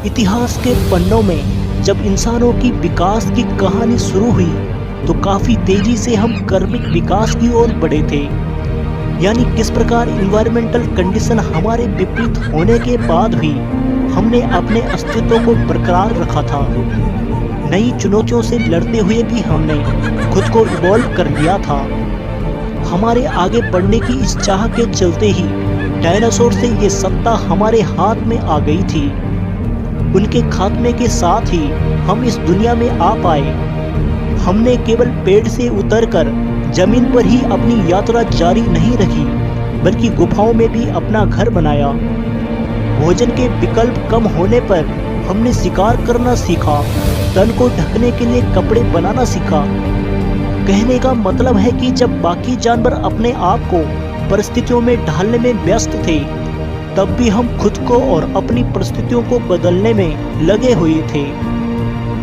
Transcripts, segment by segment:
इतिहास के पन्नों में जब इंसानों की विकास की कहानी शुरू हुई तो काफ़ी तेजी से हम कर्मिक विकास की ओर बढ़े थे। यानी किस प्रकार इन्वायरमेंटल कंडीशन हमारे विपरीत होने के बाद भी हमने अपने अस्तित्व को बरकरार रखा था। नई चुनौतियों से लड़ते हुए भी हमने खुद को इवॉल्व कर लिया था। हमारे आगे बढ़ने की इस चाह के चलते ही डायनासोर से ये सत्ता हमारे हाथ में आ गई थी। उनके खात्मे के साथ ही हम इस दुनिया में आ पाए। हमने केवल पेड़ से उतरकर जमीन पर ही अपनी यात्रा जारी नहीं रखी, बल्कि गुफाओं में भी अपना घर बनाया। भोजन के विकल्प कम होने पर हमने शिकार करना सीखा, तन को ढकने के लिए कपड़े बनाना सीखा। कहने का मतलब है कि जब बाकी जानवर अपने आप को परिस्थितियों में ढालने में व्यस्त थे, तब भी हम खुद को और अपनी परिस्थितियों को बदलने में लगे हुए थे।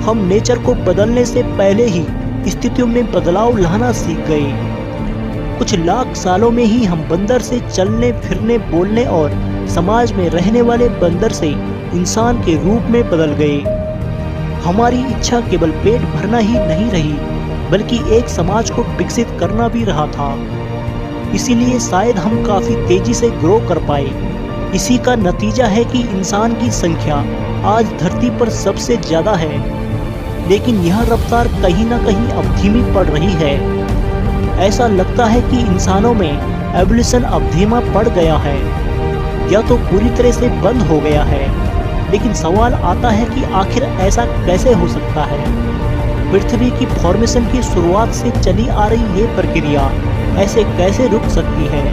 हम नेचर को बदलने से पहले ही स्थितियों में बदलाव लाना सीख गए। कुछ लाख सालों में ही हम बंदर से चलने फिरने बोलने और समाज में रहने वाले बंदर से इंसान के रूप में बदल गए। हमारी इच्छा केवल पेट भरना ही नहीं रही, बल्कि एक समाज को विकसित करना भी रहा था। इसीलिए शायद हम काफी तेजी से ग्रो कर पाए। इसी का नतीजा है कि इंसान की संख्या आज धरती पर सबसे ज्यादा है, लेकिन यह रफ्तार कहीं ना कहीं अब धीमी पड़ रही है। ऐसा लगता है कि इंसानों में एवोल्यूशन अब धीमा पड़ गया है, या तो पूरी तरह से बंद हो गया है। लेकिन सवाल आता है कि आखिर ऐसा कैसे हो सकता है? पृथ्वी की फॉर्मेशन की शुरुआत से चली आ रही ये प्रक्रिया ऐसे कैसे रुक सकती है?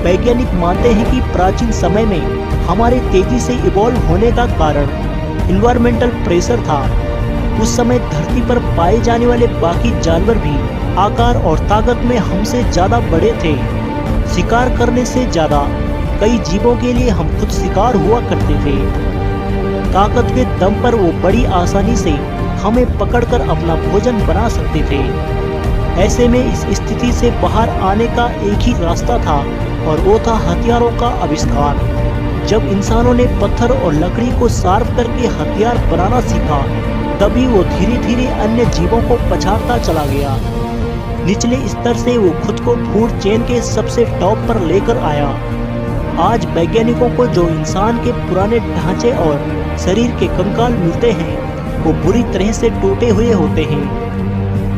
वैज्ञानिक मानते हैं कि प्राचीन समय में हमारे तेजी से इवॉल्व होने का कारण इन्वायरमेंटल प्रेशर था। उस समय धरती पर पाए जाने वाले बाकी जानवर भी आकार और ताकत में हमसे ज़्यादा बड़े थे। शिकार करने से ज़्यादा कई जीवों के लिए हम खुद शिकार हुआ करते थे। ताकत के दम पर वो बड़ी आसानी से हमें पकड़कर अपना भोजन बना सकते थे। ऐसे में इस स्थिति से बाहर आने का एक ही रास्ता था, और वो था हथियारों का आविष्कार। जब इंसानों ने पत्थर और लकड़ी को शार्प करके हथियार बनाना सीखा, तभी वो धीरे धीरे अन्य जीवों को पछाड़ता चला गया। निचले स्तर से वो खुद को फूड चेन के सबसे टॉप पर लेकर आया। आज वैज्ञानिकों को जो इंसान के पुराने ढांचे और शरीर के कंकाल मिलते हैं, वो बुरी तरह से टूटे हुए होते हैं।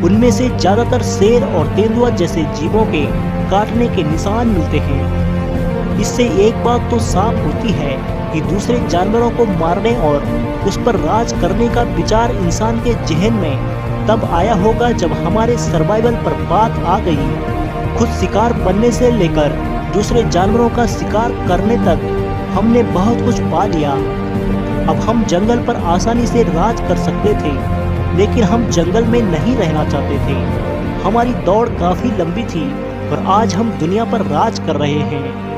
उनमें से ज्यादातर शेर और तेंदुआ जैसे जीवों के काटने के निशान मिलते हैं। इससे एक बात तो साफ होती है कि दूसरे जानवरों को मारने और उस पर राज करने का विचार इंसान के जहन में तब आया होगा जब हमारे सर्वाइवल पर बात आ गई। खुद शिकार बनने से लेकर दूसरे जानवरों का शिकार करने तक हमने बहुत कुछ पा लिया। अब हम जंगल पर आसानी से राज कर सकते थे, लेकिन हम जंगल में नहीं रहना चाहते थे। हमारी दौड़ काफी लंबी थी और आज हम दुनिया पर राज कर रहे हैं।